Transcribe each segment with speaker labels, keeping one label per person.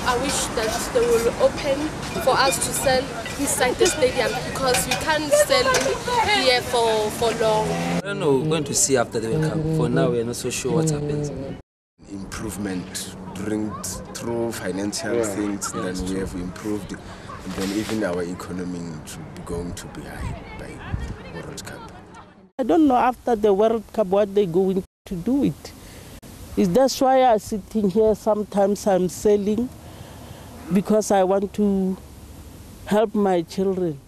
Speaker 1: I wish that they will open for us to sell inside the stadium because we can't sell here for long.
Speaker 2: I don't know, we're going to see after the World Cup. For now, we're not so sure what happens.
Speaker 3: Improvement through financial things, then we have improved, and then even our economy should be going to be high by World Cup.
Speaker 4: I don't know after the World Cup what they're going to do it. That's why I'm sitting here. Sometimes I'm selling because I want to help my children.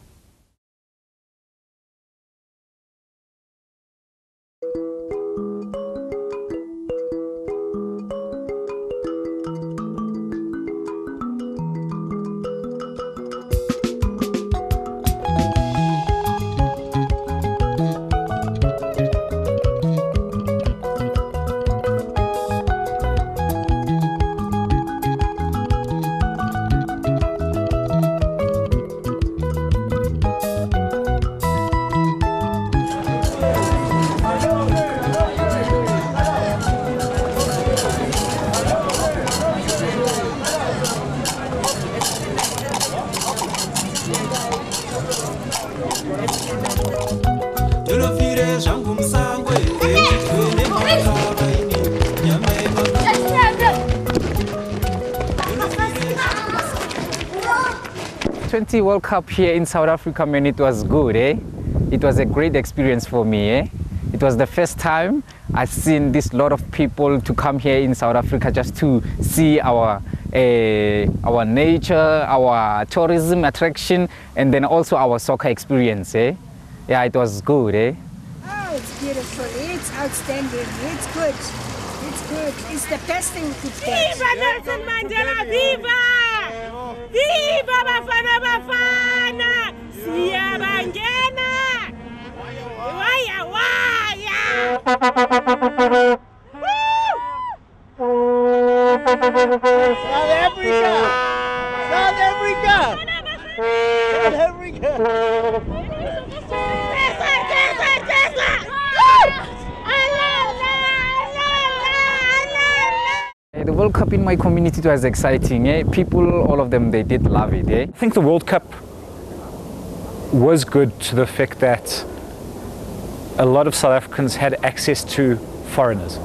Speaker 5: World Cup here in South Africa, man, it was good, eh? It was a great experience for me, eh? It was the first time I've seen this lot of people to come here in South Africa just to see our nature, our tourism attraction, and then also our soccer experience, eh? Yeah, it was good, eh?
Speaker 6: Oh, it's beautiful. It's outstanding. It's good. It's good. It's the best thing we could get.
Speaker 7: Viva Nelson Mandela! Viva! Viva Bafana Bafana! Siyabangena! Waya waya!
Speaker 8: South Africa! South Africa! South Africa!
Speaker 5: The World Cup in my community was exciting. Eh? People, all of them, they did love it. Eh?
Speaker 9: I think the World Cup was good to the effect that a lot of South Africans had access to foreigners,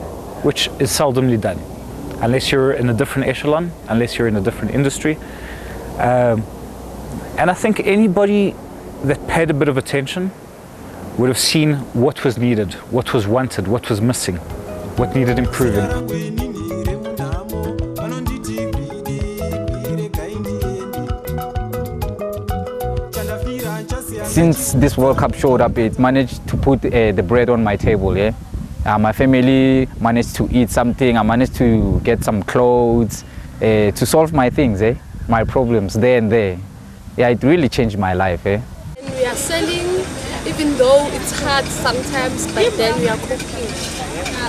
Speaker 9: which is seldomly done, unless you're in a different echelon, unless you're in a different industry. And I think anybody that paid a bit of attention would have seen what was needed, what was wanted, what was missing, what needed improving.
Speaker 5: Since this World Cup showed up, it managed to put the bread on my table. Yeah? My family managed to eat something. I managed to get some clothes to solve my things, my problems there and there. Yeah, it really changed my life. And
Speaker 1: we are selling, even though it's hard sometimes, but then we are cooking.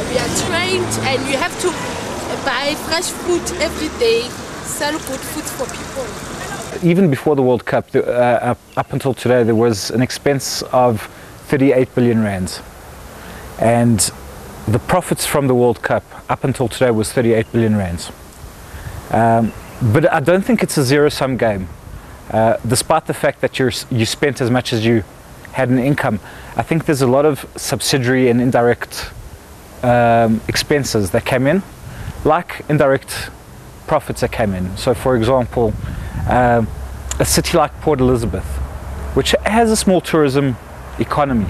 Speaker 1: We are trained and you have to buy fresh food every day, sell good food for people.
Speaker 9: Even before the World Cup, up until today, there was an expense of 38 billion rands. And the profits from the World Cup up until today was 38 billion rands. But I don't think it's a zero-sum game. Despite the fact that you spent as much as you had in income, I think there's a lot of subsidiary and indirect expenses that came in, like indirect profits that came in. So for example, a city like Port Elizabeth, which has a small tourism economy,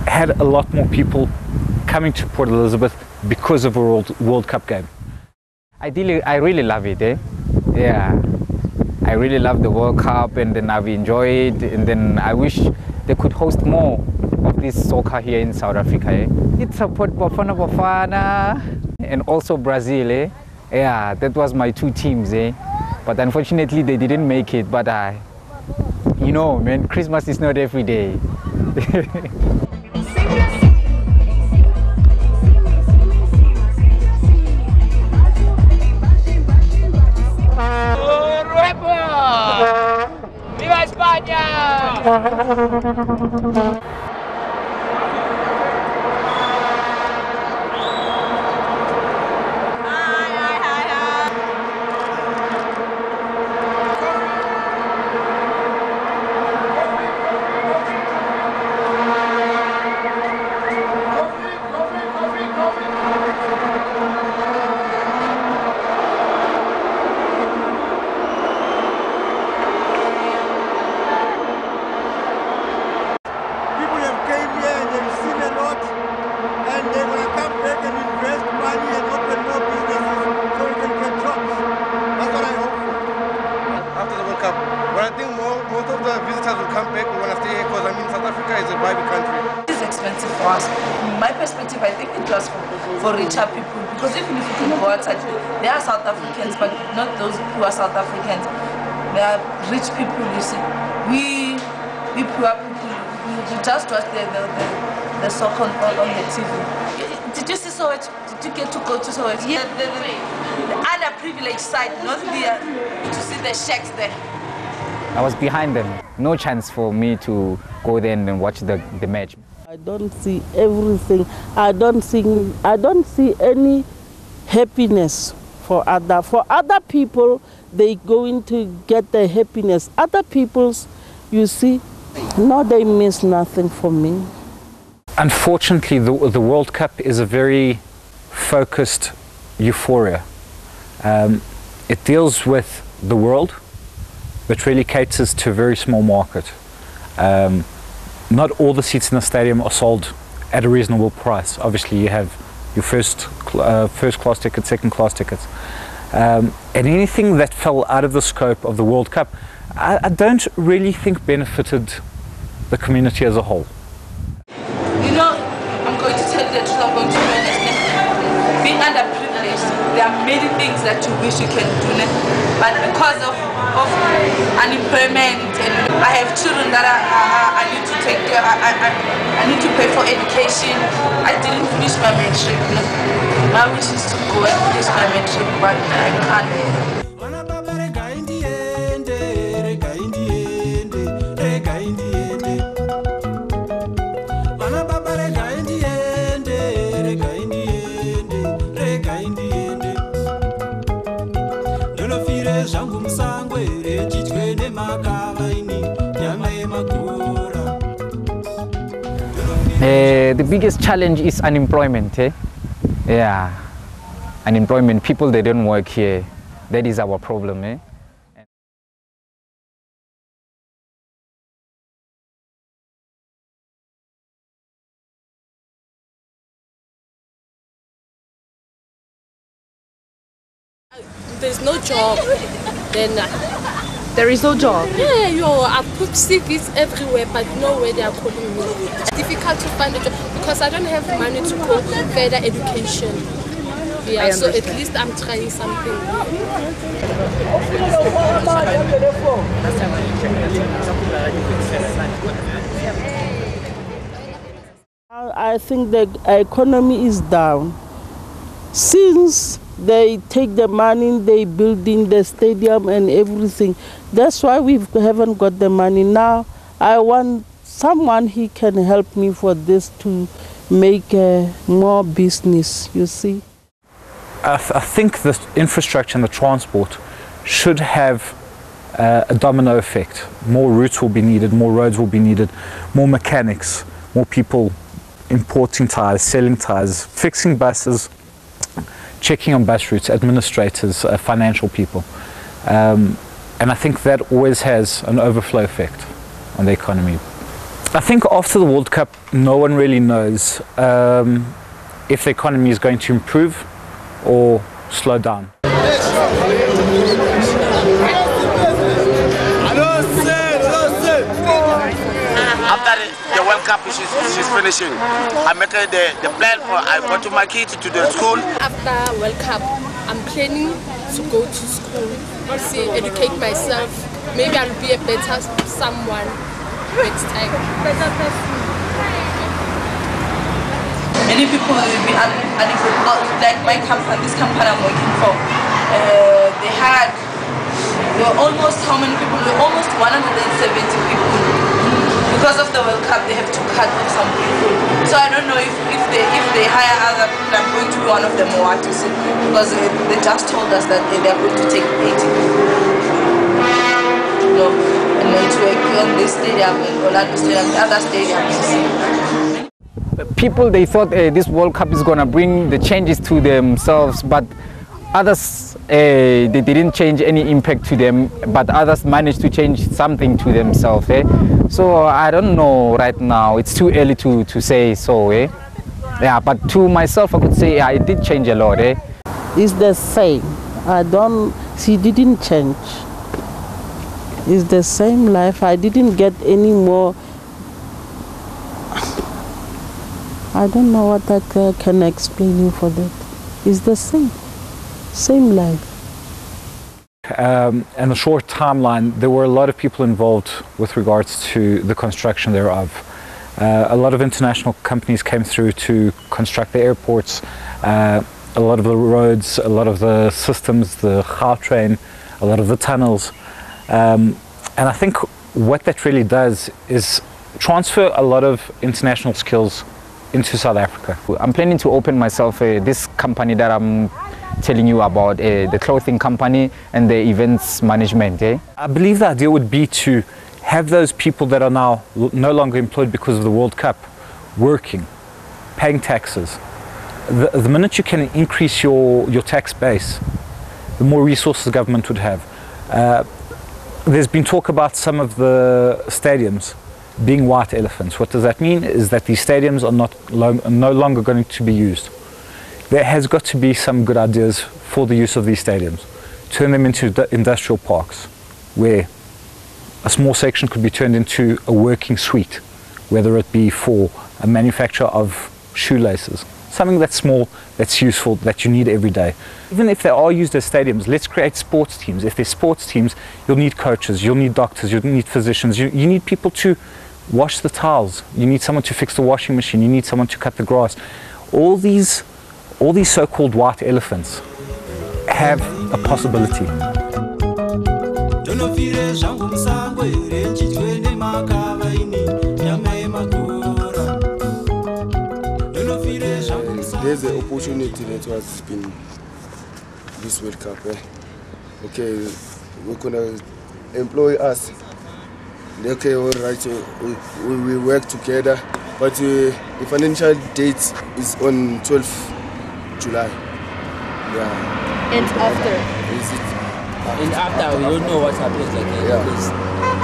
Speaker 9: had a lot more people coming to Port Elizabeth because of a World Cup game.
Speaker 5: Ideally, I really love it. Yeah, I really love the World Cup, and then I've enjoyed, and then I wish they could host more of this soccer here in South Africa. It supports Bafana Bafana and also Brazil. Yeah, that was my two teams. But unfortunately, they didn't make it. But You know, man, Christmas is not every day.
Speaker 8: ¡Viva España!
Speaker 10: My perspective, I think it was for richer people, because even if you can go outside, there are South Africans, but not those who are South Africans. There are rich people, you see. We poor people, we just watch the soccer on the TV. Did you see Soweto? Did you get to go to Soweto? Yeah, the underprivileged side, not to see the shacks there.
Speaker 5: I was behind them. No chance for me to go there and watch the match.
Speaker 4: I don't see everything. I don't see any happiness for other people. They going to get the happiness. Other people's, you see, no, they miss nothing for me.
Speaker 9: Unfortunately, the World Cup is a very focused euphoria. It deals with the world, but really caters to a very small market. Not all the seats in the stadium are sold at a reasonable price. Obviously, you have your first class tickets, second class tickets. And anything that fell out of the scope of the World Cup, I don't really think benefited the community as a whole.
Speaker 10: You know, I'm going to tell you the truth, I'm going to be honest. Being underprivileged, there are many things that you wish you can do, but because of unemployment, and I have children that I need to take care of, I need to pay for education. I didn't finish my matric. My wish is to go and finish my matric, but I can't.
Speaker 5: The biggest challenge is unemployment. Yeah, unemployment. People, they don't work here. That is our problem.
Speaker 1: There's no job. Then
Speaker 10: there is no job.
Speaker 1: Yeah, I put CVs everywhere, but nowhere they are calling me. It's difficult to find a job because I don't have money to go further education. Yeah, so at least I'm trying something.
Speaker 4: I think the economy is down. Since they take the money, they building the stadium and everything. That's why we haven't got the money now. I want someone who can help me for this to make more business, you see.
Speaker 9: I think the infrastructure and the transport should have a domino effect. More routes will be needed, more roads will be needed, more mechanics, more people importing tires, selling tires, fixing buses, checking on bus routes, administrators, financial people. And I think that always has an overflow effect on the economy. I think after the World Cup, no one really knows if the economy is going to improve or slow down.
Speaker 11: After the World Cup she's finishing, I'm making the plan for I go to my kids to the school.
Speaker 1: After World Cup, I'm planning to go to school, see, educate myself, maybe I'll be a better someone next time.
Speaker 6: Better person.
Speaker 10: Many people will be unemployed. Like my company, this company I'm working for, there were almost, how many people? There were almost 170 people. Because of the World Cup, they have to cut off some people. So I don't know if they hire other people, I'm going to be one of them or what to say. Because they just told us that they are going to take 80 people. And then to work on this stadium and Orlando Stadium, the other stadiums.
Speaker 5: People, they thought this World Cup is going to bring the changes to themselves, but others, they didn't change any impact to them, but others managed to change something to themselves. So I don't know right now, it's too early to say so. Yeah, but to myself I could say yeah, it did change a lot.
Speaker 4: It's the same. She didn't change. It's the same life. I didn't get any more. I don't know what I can explain you for that. It's the same life.
Speaker 9: And a short timeline, there were a lot of people involved with regards to the construction thereof. A lot of international companies came through to construct the airports, a lot of the roads, a lot of the systems, the Gautrain, a lot of the tunnels. And I think what that really does is transfer a lot of international skills into South Africa.
Speaker 5: I'm planning to open myself this company that I'm telling you about, the clothing company and the events management.
Speaker 9: I believe the idea would be to have those people that are now no longer employed because of the World Cup working, paying taxes. The minute you can increase your tax base, the more resources the government would have. There's been talk about some of the stadiums being white elephants. What does that mean? Is that these stadiums are no longer going to be used. There has got to be some good ideas for the use of these stadiums. Turn them into industrial parks where a small section could be turned into a working suite, whether it be for a manufacturer of shoelaces. Something that's small, that's useful, that you need every day. Even if they are used as stadiums, let's create sports teams. If there's sports teams, you'll need coaches, you'll need doctors, you'll need physicians, you need people to wash the tiles, you need someone to fix the washing machine, you need someone to cut the grass. All these so-called white elephants have a possibility.
Speaker 3: There's an opportunity that has been this World Cup. Okay, we're gonna employ us. Okay, all right, we work together, but the financial date is on 12th July. Yeah.
Speaker 2: And after? And after, we don't know what happens because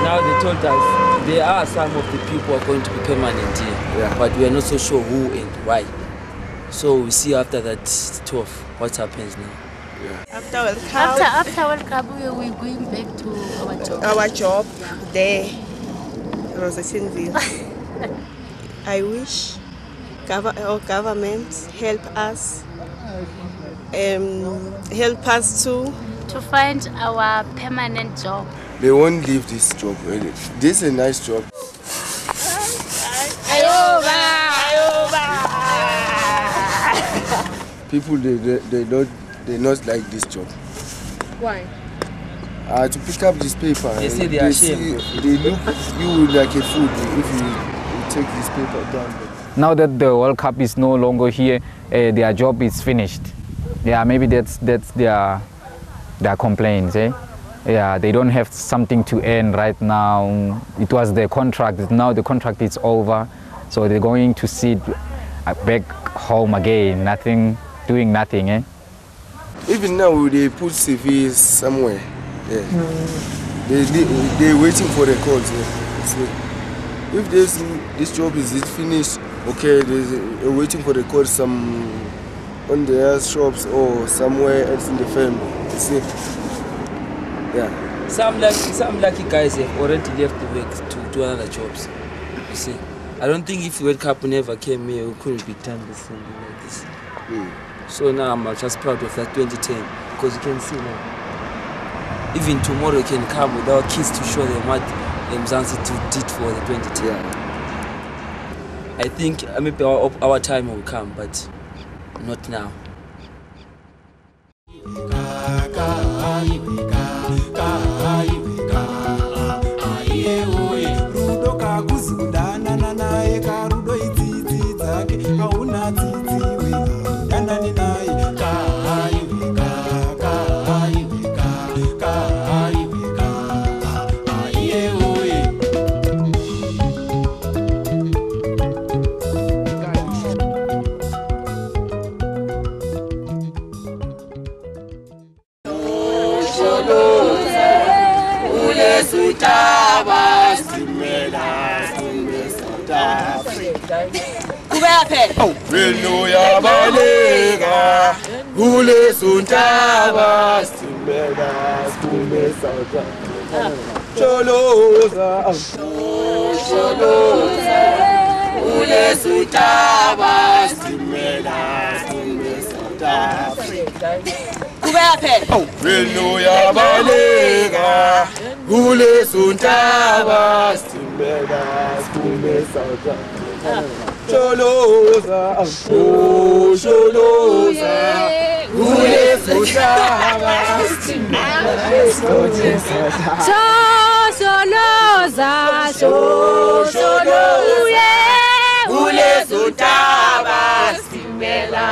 Speaker 2: now they told us there are some of the people who are going to be permanent here, but we are not so sure who and why. So we see after that 12 what happens now.
Speaker 12: After World Cup,
Speaker 13: after World Cup, we're going back to our job.
Speaker 12: Our job there, Rosatinville. I wish our government help us
Speaker 13: to find our permanent job.
Speaker 3: They won't leave this job. This is a nice job. People they not like this job.
Speaker 1: Why?
Speaker 3: To pick up this paper.
Speaker 2: They say they are ashamed.
Speaker 3: They look you like a fool if you take this paper down.
Speaker 5: Now that the World Cup is no longer here, their job is finished. Yeah, maybe that's their complaints. Yeah, they don't have something to earn right now. It was their contract. Now the contract is over, so they're going to sit back home again, doing nothing.
Speaker 3: Even now they put CVs somewhere. Yeah. They're waiting for the calls. So if this job is finished, okay, they're waiting for the calls some on their shops or somewhere else in the family. You see? Yeah.
Speaker 2: Some lucky guys have already left the work to other jobs. You see? I don't think if World Cup never came here, we couldn't be done this thing like this. So now I'm just proud of that 2010 because you can see now. even tomorrow we can come with our kids to show them what Mzansi did for the 2010. I think maybe our time will come, but not now.
Speaker 3: Velo ya balega, ule suntaba, stimela, skume sauta. Choloza, choloza, ule suntaba, stimela, skume sauta. Velo ya balega, ule suntaba, stimela, skume sauta. Choloza, oh choloza, ule fushaba,
Speaker 7: Choloza, ule futaba, stimela.